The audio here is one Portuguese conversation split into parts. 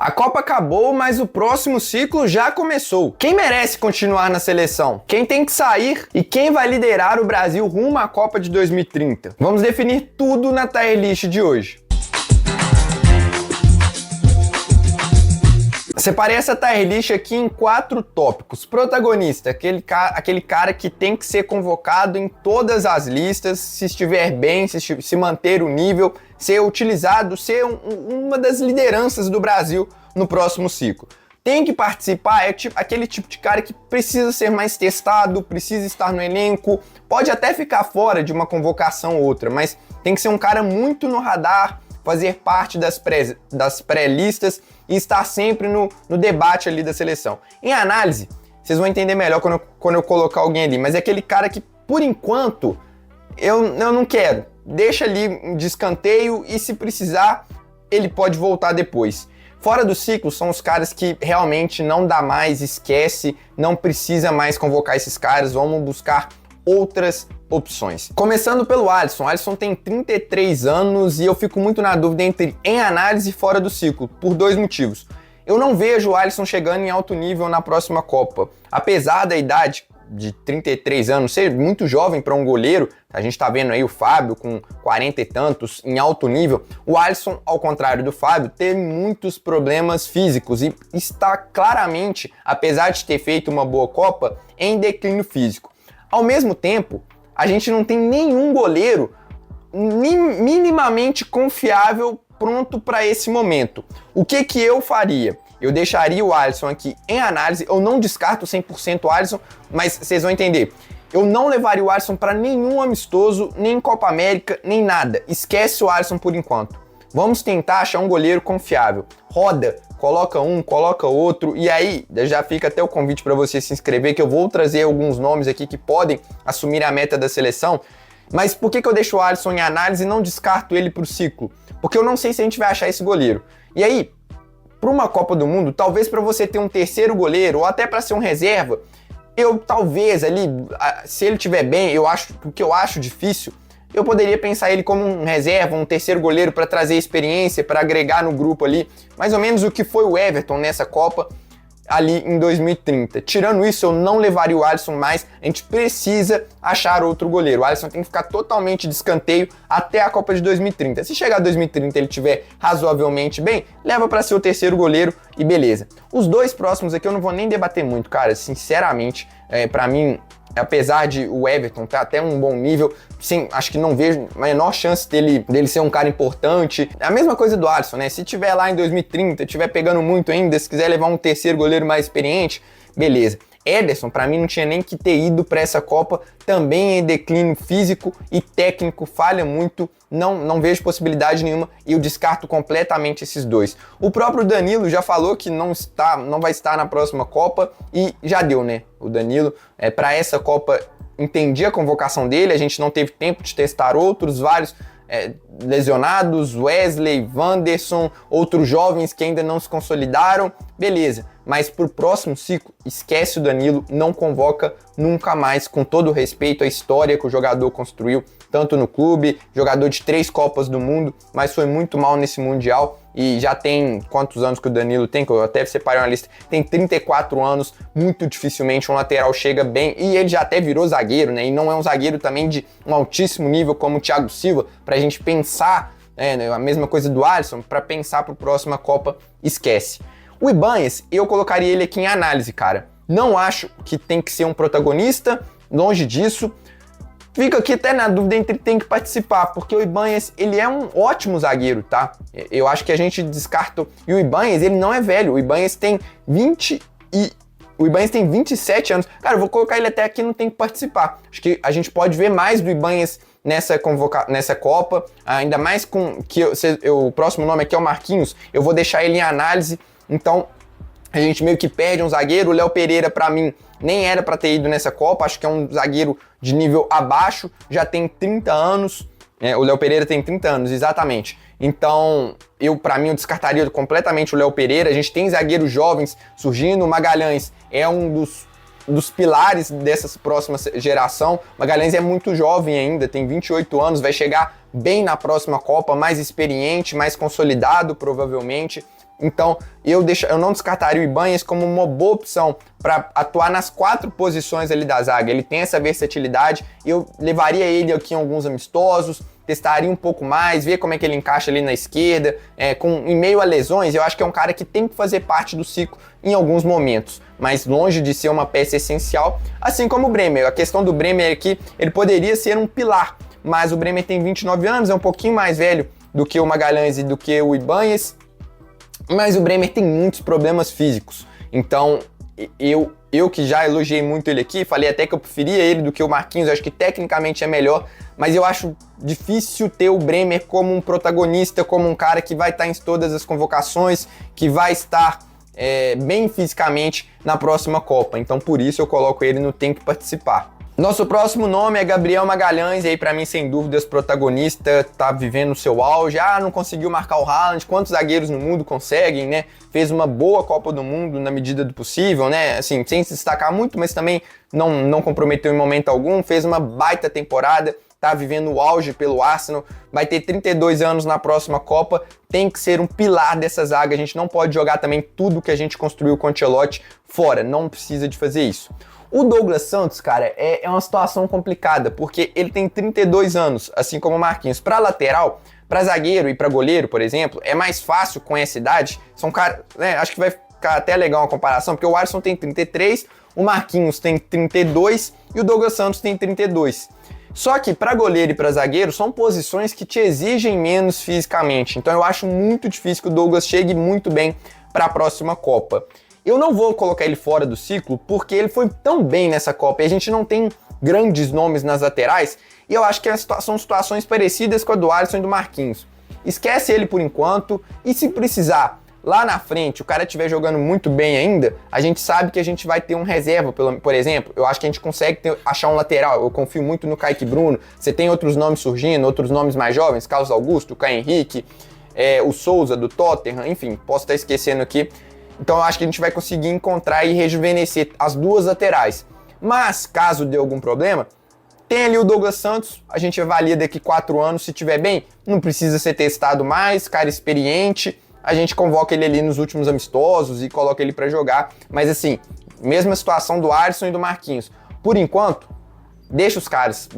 A Copa acabou, mas o próximo ciclo já começou. Quem merece continuar na seleção? Quem tem que sair? E quem vai liderar o Brasil rumo à Copa de 2030? Vamos definir tudo na tier list de hoje. Separei essa tier list aqui em 4 tópicos. Protagonista, aquele cara que tem que ser convocado em todas as listas, se estiver bem, se manter o nível, ser utilizado, ser uma das lideranças do Brasil no próximo ciclo. Tem que participar, é aquele tipo de cara que precisa ser mais testado, precisa estar no elenco, pode até ficar fora de uma convocação ou outra, mas tem que ser um cara muito no radar, fazer parte das pré-listas e estar sempre no debate ali da seleção. Em análise, vocês vão entender melhor quando eu colocar alguém ali, mas é aquele cara que, por enquanto, eu não quero. Deixa ali de escanteio e, se precisar, ele pode voltar depois. Fora do ciclo, são os caras que realmente não dá mais, esquece, não precisa mais convocar esses caras, vamos buscar outras opções. Começando pelo Alisson. O Alisson tem 33 anos e eu fico muito na dúvida entre em análise e fora do ciclo, por 2 motivos. Eu não vejo o Alisson chegando em alto nível na próxima Copa. Apesar da idade de 33 anos ser muito jovem para um goleiro, a gente tá vendo aí o Fábio com 40 e tantos em alto nível, o Alisson, ao contrário do Fábio, teve muitos problemas físicos e está claramente, apesar de ter feito uma boa Copa, em declínio físico. Ao mesmo tempo, a gente não tem nenhum goleiro minimamente confiável pronto para esse momento. O que eu faria? Eu deixaria o Alisson aqui em análise, eu não descarto 100% o Alisson, mas vocês vão entender. Eu não levaria o Alisson para nenhum amistoso, nem Copa América, nem nada. Esquece o Alisson por enquanto. Vamos tentar achar um goleiro confiável. Roda, coloca um, coloca outro, e aí já fica até o convite para você se inscrever, que eu vou trazer alguns nomes aqui que podem assumir a meta da seleção. Mas por que eu deixo o Alisson em análise e não descarto ele para o ciclo? Porque eu não sei se a gente vai achar esse goleiro. E aí, para uma Copa do Mundo, talvez para você ter um terceiro goleiro, ou até para ser um reserva, eu talvez ali, se ele estiver bem, o que eu acho difícil, eu poderia pensar ele como um reserva, um terceiro goleiro para trazer experiência, para agregar no grupo ali, mais ou menos o que foi o Everton nessa Copa ali em 2030. Tirando isso, eu não levaria o Alisson mais, a gente precisa achar outro goleiro. O Alisson tem que ficar totalmente de escanteio até a Copa de 2030. Se chegar a 2030 ele estiver razoavelmente bem, leva para ser o terceiro goleiro e beleza. Os 2 próximos aqui eu não vou nem debater muito, cara, sinceramente, para mim, apesar de o Everton tá até um bom nível, sim, acho que não vejo a menor chance dele ser um cara importante. É a mesma coisa do Alisson, né? Se tiver lá em 2030, tiver pegando muito ainda, se quiser levar um terceiro goleiro mais experiente, beleza. Ederson, para mim, não tinha nem que ter ido para essa Copa, também em declínio físico e técnico, falha muito, não vejo possibilidade nenhuma e eu descarto completamente esses 2. O próprio Danilo já falou que não vai estar na próxima Copa e já deu, né? O Danilo, para essa Copa, entendi a convocação dele, a gente não teve tempo de testar outros, vários lesionados, Wesley, Wanderson, outros jovens que ainda não se consolidaram, beleza. Mas pro próximo ciclo, esquece o Danilo, não convoca nunca mais, com todo o respeito à história que o jogador construiu, tanto no clube, jogador de 3 Copas do Mundo, mas foi muito mal nesse Mundial e já tem quantos anos que o Danilo tem, que eu até separei uma lista, tem 34 anos, muito dificilmente um lateral chega bem, e ele já até virou zagueiro, né, e não é um zagueiro também de um altíssimo nível como o Thiago Silva, pra gente pensar, a mesma coisa do Alisson, pra pensar pro próxima Copa, esquece. O Ibanez, eu colocaria ele aqui em análise, cara. Não acho que tem que ser um protagonista, longe disso. Fica aqui até na dúvida entre tem que participar, porque o Ibanez, ele é um ótimo zagueiro, tá? Eu acho que a gente descarta... E o Ibanez, ele não é velho. O Ibanez tem 27 anos. Cara, eu vou colocar ele até aqui, não tem que participar. Acho que a gente pode ver mais do Ibanez nessa Copa, ainda mais com... o próximo nome aqui é o Marquinhos. Eu vou deixar ele em análise. Então, a gente meio que perde um zagueiro. O Léo Pereira, pra mim, nem era pra ter ido nessa Copa. Acho que é um zagueiro de nível abaixo. Já tem 30 anos. O Léo Pereira tem 30 anos, exatamente. Então, pra mim, eu descartaria completamente o Léo Pereira. A gente tem zagueiros jovens surgindo. O Magalhães é um dos pilares dessa próxima geração. O Magalhães é muito jovem ainda, tem 28 anos. Vai chegar bem na próxima Copa, mais experiente, mais consolidado, provavelmente. Então, eu não descartaria o Ibanez como uma boa opção para atuar nas 4 posições ali da zaga. Ele tem essa versatilidade, eu levaria ele aqui em alguns amistosos, testaria um pouco mais, ver como é que ele encaixa ali na esquerda, em meio a lesões. Eu acho que é um cara que tem que fazer parte do ciclo em alguns momentos, mas longe de ser uma peça essencial, assim como o Bremer. A questão do Bremer aqui, ele poderia ser um pilar, mas o Bremer tem 29 anos, é um pouquinho mais velho do que o Magalhães e do que o Ibanez, mas o Bremer tem muitos problemas físicos. Então, eu que já elogiei muito ele aqui, falei até que eu preferia ele do que o Marquinhos, eu acho que tecnicamente é melhor, mas eu acho difícil ter o Bremer como um protagonista, como um cara que vai estar em todas as convocações, que vai estar bem fisicamente na próxima Copa. Então, por isso eu coloco ele no tem que participar. Nosso próximo nome é Gabriel Magalhães, e aí pra mim, sem dúvidas, protagonista, tá vivendo o seu auge. Não conseguiu marcar o Haaland, quantos zagueiros no mundo conseguem, né? Fez uma boa Copa do Mundo na medida do possível, né? Assim, sem se destacar muito, mas também não comprometeu em momento algum, fez uma baita temporada, tá vivendo o auge pelo Arsenal, vai ter 32 anos na próxima Copa, tem que ser um pilar dessa zaga, a gente não pode jogar também tudo que a gente construiu com o Ancelotti fora, não precisa de fazer isso. O Douglas Santos, cara, é uma situação complicada, porque ele tem 32 anos, assim como o Marquinhos. Para lateral, para zagueiro e para goleiro, por exemplo, é mais fácil com essa idade. São caras, né, acho que vai ficar até legal uma comparação, porque o Alisson tem 33, o Marquinhos tem 32 e o Douglas Santos tem 32. Só que para goleiro e para zagueiro são posições que te exigem menos fisicamente. Então eu acho muito difícil que o Douglas chegue muito bem para a próxima Copa. Eu não vou colocar ele fora do ciclo porque ele foi tão bem nessa Copa e a gente não tem grandes nomes nas laterais, e eu acho que são situações parecidas com a do Alisson e do Marquinhos. Esquece ele por enquanto, e se precisar, lá na frente, o cara estiver jogando muito bem ainda, a gente sabe que a gente vai ter um reserva, por exemplo. Eu acho que a gente consegue achar um lateral. Eu confio muito no Kaique Bruno. Você tem outros nomes surgindo, outros nomes mais jovens, Carlos Augusto, Caio Henrique, o Souza do Tottenham, enfim, posso estar esquecendo aqui. Então eu acho que a gente vai conseguir encontrar e rejuvenescer as duas laterais. Mas, caso dê algum problema, tem ali o Douglas Santos, a gente avalia daqui 4 anos, se tiver bem, não precisa ser testado mais, cara experiente, a gente convoca ele ali nos últimos amistosos e coloca ele pra jogar. Mas assim, mesma situação do Alisson e do Marquinhos. Por enquanto, deixa os caras,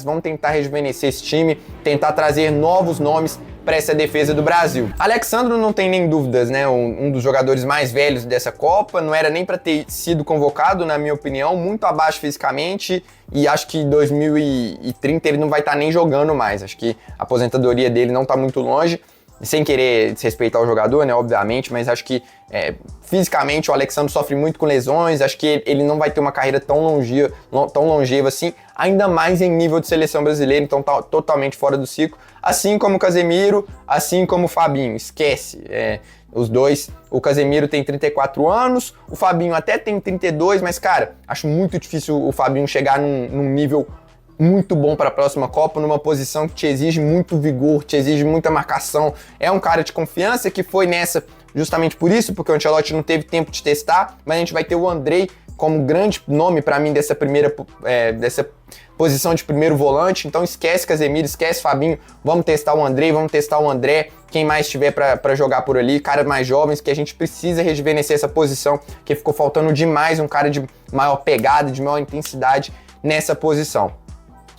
vamos tentar rejuvenescer esse time, tentar trazer novos nomes para essa defesa do Brasil. Alexandro não tem nem dúvidas, né? Um dos jogadores mais velhos dessa Copa, não era nem para ter sido convocado, na minha opinião, muito abaixo fisicamente, e acho que em 2030 ele não vai estar nem jogando mais. Acho que a aposentadoria dele não está muito longe, sem querer desrespeitar o jogador, né, obviamente, mas acho que fisicamente o Alexandro sofre muito com lesões, acho que ele não vai ter uma carreira tão longeva assim, ainda mais em nível de seleção brasileira, então tá totalmente fora do ciclo, assim como o Casemiro, assim como o Fabinho, esquece, os dois. O Casemiro tem 34 anos, o Fabinho até tem 32, mas cara, acho muito difícil o Fabinho chegar num nível muito bom para a próxima Copa, numa posição que te exige muito vigor, te exige muita marcação. É um cara de confiança que foi nessa justamente por isso, porque o Ancelotti não teve tempo de testar, mas a gente vai ter o Andrei como grande nome para mim dessa posição de primeiro volante. Então esquece Casemiro, esquece Fabinho, vamos testar o Andrei, vamos testar o André, quem mais tiver para jogar por ali, caras mais jovens, que a gente precisa rejuvenescer essa posição, que ficou faltando demais um cara de maior pegada, de maior intensidade nessa posição.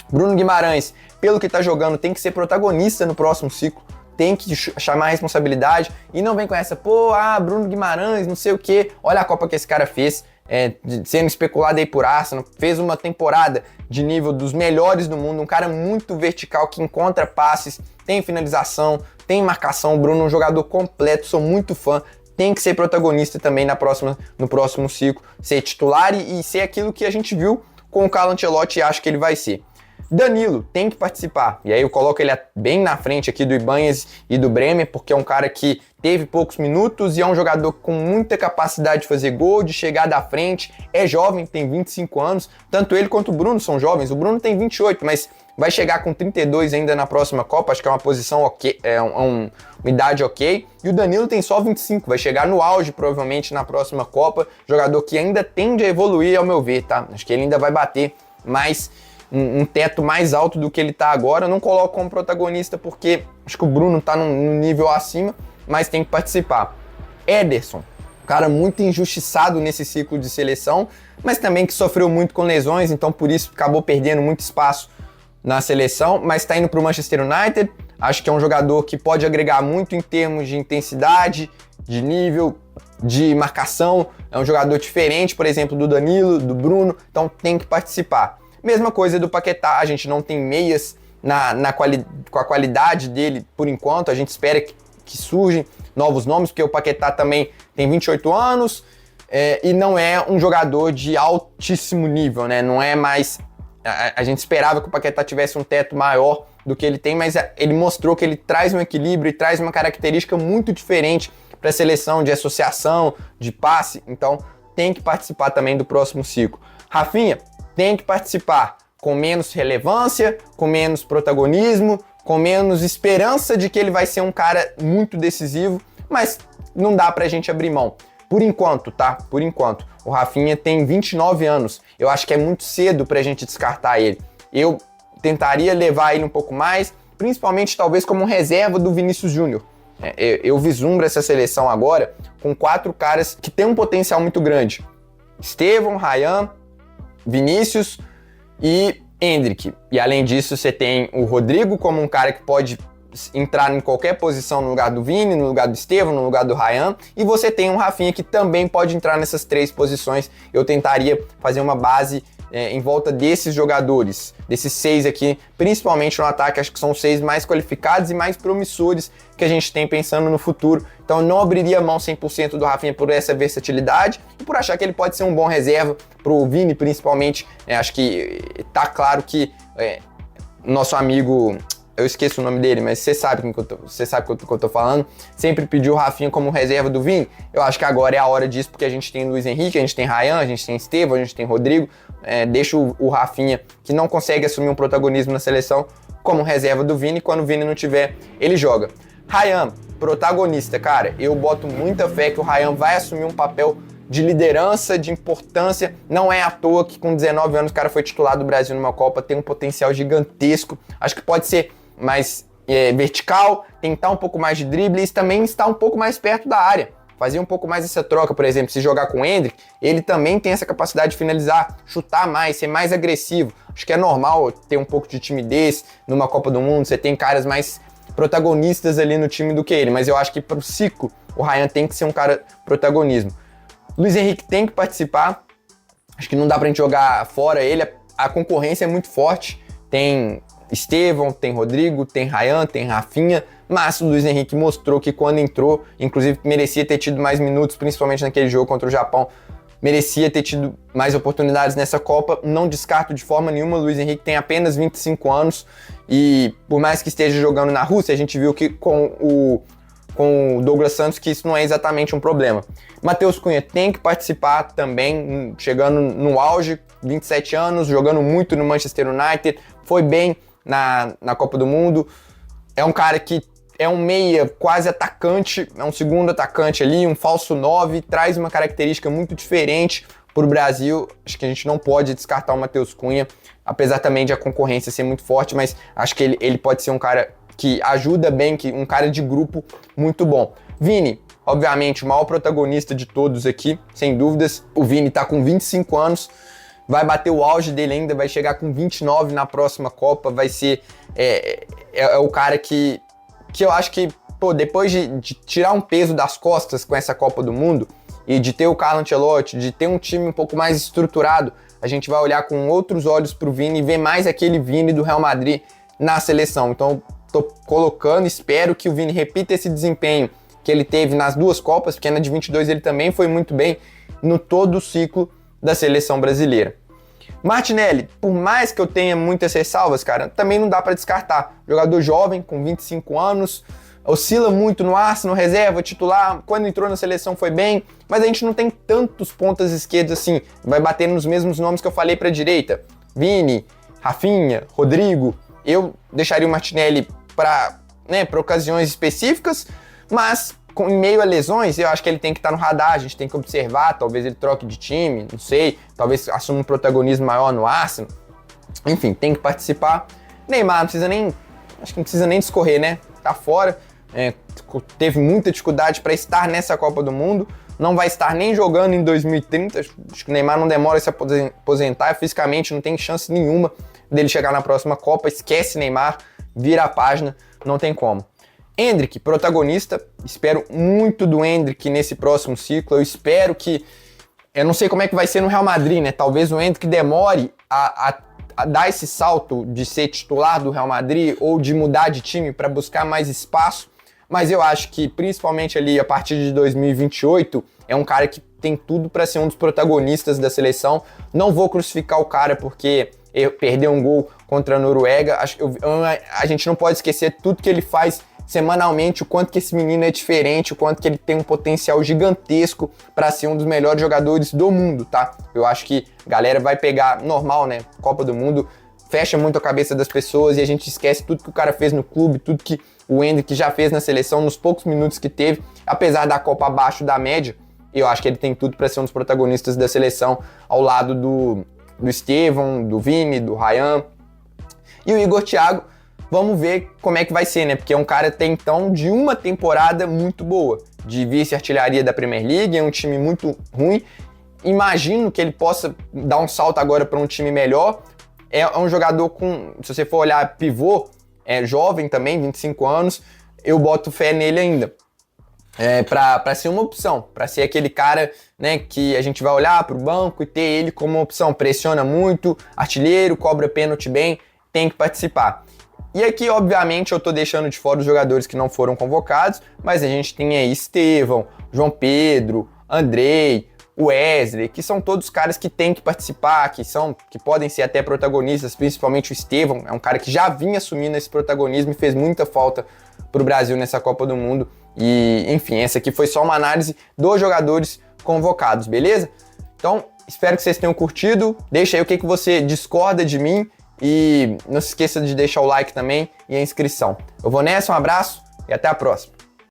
Bruno Guimarães, pelo que tá jogando, tem que ser protagonista no próximo ciclo, tem que chamar a responsabilidade e não vem com essa, Bruno Guimarães, não sei o que, olha a Copa que esse cara fez, sendo especulado aí por Arsenal, fez uma temporada de nível dos melhores do mundo, um cara muito vertical que encontra passes, tem finalização, tem marcação. O Bruno é um jogador completo, sou muito fã, tem que ser protagonista também no próximo ciclo, ser titular e ser aquilo que a gente viu com o Carlo Ancelotti e acho que ele vai ser. Danilo tem que participar, e aí eu coloco ele bem na frente aqui do Ibanez e do Bremer, porque é um cara que teve poucos minutos e é um jogador com muita capacidade de fazer gol, de chegar da frente, é jovem, tem 25 anos, tanto ele quanto o Bruno são jovens, o Bruno tem 28, mas vai chegar com 32 ainda na próxima Copa, acho que é uma posição ok, uma idade ok, e o Danilo tem só 25, vai chegar no auge provavelmente na próxima Copa, jogador que ainda tende a evoluir ao meu ver, tá? Acho que ele ainda vai bater mais um teto mais alto do que ele tá agora. Eu não coloco como protagonista porque acho que o Bruno tá num nível acima, mas tem que participar. Ederson, cara muito injustiçado nesse ciclo de seleção, mas também que sofreu muito com lesões, então por isso acabou perdendo muito espaço na seleção, mas está indo para o Manchester United. Acho que é um jogador que pode agregar muito em termos de intensidade, de nível, de marcação. É um jogador diferente, por exemplo, do Danilo, do Bruno, então tem que participar. Mesma coisa do Paquetá, a gente não tem meias com a qualidade dele por enquanto, a gente espera que surjam novos nomes, porque o Paquetá também tem 28 anos e não é um jogador de altíssimo nível, né? Não é mais... A gente esperava que o Paquetá tivesse um teto maior do que ele tem, mas ele mostrou que ele traz um equilíbrio e traz uma característica muito diferente para a seleção de associação, de passe, então tem que participar também do próximo ciclo. Rafinha tem que participar com menos relevância, com menos protagonismo, com menos esperança de que ele vai ser um cara muito decisivo, mas não dá pra gente abrir mão. Por enquanto, tá? Por enquanto. O Rafinha tem 29 anos. Eu acho que é muito cedo pra gente descartar ele. Eu tentaria levar ele um pouco mais, principalmente talvez como reserva do Vinícius Júnior. Eu vislumbro essa seleção agora com 4 caras que têm um potencial muito grande. Estevão, Ryan, Vinícius e Endrick. E além disso, você tem o Rodrigo como um cara que pode entrar em qualquer posição no lugar do Vini, no lugar do Estevão, no lugar do Ryan, e você tem um Rafinha que também pode entrar nessas 3 posições. Eu tentaria fazer uma base em volta desses jogadores, desses 6 aqui, principalmente no ataque. Acho que são os 6 mais qualificados e mais promissores que a gente tem pensando no futuro. Então eu não abriria mão 100% do Rafinha por essa versatilidade e por achar que ele pode ser um bom reserva pro Vini, principalmente. Acho que tá claro que nosso amigo... Eu esqueço o nome dele, mas você sabe que eu tô falando. Sempre pediu o Rafinha como reserva do Vini. Eu acho que agora é a hora disso, porque a gente tem Luiz Henrique, a gente tem Ryan, a gente tem Estevão, a gente tem Rodrigo. Deixa o Rafinha, que não consegue assumir um protagonismo na seleção, como reserva do Vini. Quando o Vini não tiver, ele joga. Ryan, protagonista, cara. Eu boto muita fé que o Ryan vai assumir um papel de liderança, de importância. Não é à toa que com 19 anos o cara foi titular do Brasil numa Copa, tem um potencial gigantesco. Acho que pode ser mais vertical, tentar um pouco mais de drible e também estar um pouco mais perto da área. Fazer um pouco mais essa troca, por exemplo, se jogar com o Endrick, ele também tem essa capacidade de finalizar, chutar mais, ser mais agressivo. Acho que é normal ter um pouco de timidez numa Copa do Mundo, você tem caras mais protagonistas ali no time do que ele, mas eu acho que pro ciclo o Ryan tem que ser um cara protagonismo. Luiz Henrique tem que participar, acho que não dá pra gente jogar fora ele, a concorrência é muito forte, tem Estevão, tem Rodrigo, tem Ryan, tem Rafinha, mas o Luiz Henrique mostrou que quando entrou, inclusive merecia ter tido mais minutos, principalmente naquele jogo contra o Japão, merecia ter tido mais oportunidades nessa Copa. Não descarto de forma nenhuma, o Luiz Henrique tem apenas 25 anos e por mais que esteja jogando na Rússia, a gente viu que com o Douglas Santos que isso não é exatamente um problema. Matheus Cunha tem que participar também, chegando no auge, 27 anos, jogando muito no Manchester United, foi bem na Copa do Mundo, é um cara que é um meia quase atacante, é um segundo atacante ali, um falso 9, traz uma característica muito diferente para o Brasil. Acho que a gente não pode descartar o Matheus Cunha, apesar também de a concorrência ser muito forte, mas acho que ele pode ser um cara que ajuda bem, um cara de grupo muito bom. Vini, obviamente, o maior protagonista de todos aqui, sem dúvidas. O Vini tá com 25 anos, vai bater o auge dele ainda, vai chegar com 29 na próxima Copa, vai ser o cara que eu acho que, depois de tirar um peso das costas com essa Copa do Mundo e de ter o Carlo Ancelotti, de ter um time um pouco mais estruturado, a gente vai olhar com outros olhos pro Vini e ver mais aquele Vini do Real Madrid na seleção. Então, tô colocando, espero que o Vini repita esse desempenho que ele teve nas 2 Copas, porque na de 22 ele também foi muito bem no todo o ciclo da seleção brasileira. Martinelli, por mais que eu tenha muitas ressalvas, cara, também não dá para descartar. Jogador jovem, com 25 anos, oscila muito no Arsenal, reserva, titular, quando entrou na seleção foi bem, mas a gente não tem tantos pontas esquerdas assim, vai bater nos mesmos nomes que eu falei para a direita. Vini, Rafinha, Rodrigo, eu deixaria o Martinelli para ocasiões específicas, mas em meio a lesões, eu acho que ele tem que estar no radar, a gente tem que observar, talvez ele troque de time, não sei, talvez assuma um protagonismo maior no Arsenal. Enfim, tem que participar. Neymar acho que não precisa nem discorrer, né? Tá fora. teve muita dificuldade para estar nessa Copa do Mundo, não vai estar nem jogando em 2030, acho que o Neymar não demora a se aposentar, fisicamente não tem chance nenhuma dele chegar na próxima Copa, esquece Neymar, vira a página, não tem como. Endrick, protagonista, espero muito do Endrick nesse próximo ciclo, eu espero que, eu não sei como é que vai ser no Real Madrid, né, talvez o Endrick demore a dar esse salto de ser titular do Real Madrid ou de mudar de time para buscar mais espaço, mas eu acho que principalmente ali a partir de 2028 é um cara que tem tudo para ser um dos protagonistas da seleção. Não vou crucificar o cara porque perdeu um gol contra a Noruega. A gente não pode esquecer tudo que ele faz semanalmente, o quanto que esse menino é diferente, o quanto que ele tem um potencial gigantesco para ser um dos melhores jogadores do mundo, tá? Eu acho que a galera vai pegar normal, né? Copa do Mundo fecha muito a cabeça das pessoas e a gente esquece tudo que o cara fez no clube, tudo que o Endrick já fez na seleção nos poucos minutos que teve, apesar da Copa abaixo da média. Eu acho que ele tem tudo para ser um dos protagonistas da seleção ao lado do Estevão, do Vini, do Ryan e o Igor Thiago. Vamos ver como é que vai ser, né? Porque é um cara até então de uma temporada muito boa, de vice-artilharia da Premier League, é um time muito ruim. Imagino que ele possa dar um salto agora para um time melhor. É um jogador com, se você for olhar pivô, é jovem também, 25 anos, eu boto fé nele ainda. Para ser uma opção, para ser aquele cara, né, que a gente vai olhar para o banco e ter ele como uma opção. Pressiona muito, artilheiro, cobra pênalti bem, tem que participar. E aqui, obviamente, eu tô deixando de fora os jogadores que não foram convocados, mas a gente tem aí Estevão, João Pedro, Andrei, Wesley, que são todos caras que têm que participar, que podem ser até protagonistas, principalmente o Estevão, é um cara que já vinha assumindo esse protagonismo e fez muita falta pro Brasil nessa Copa do Mundo. E, enfim, essa aqui foi só uma análise dos jogadores convocados, beleza? Então, espero que vocês tenham curtido, deixa aí o que você discorda de mim e não se esqueça de deixar o like também e a inscrição. Eu vou nessa, um abraço e até a próxima.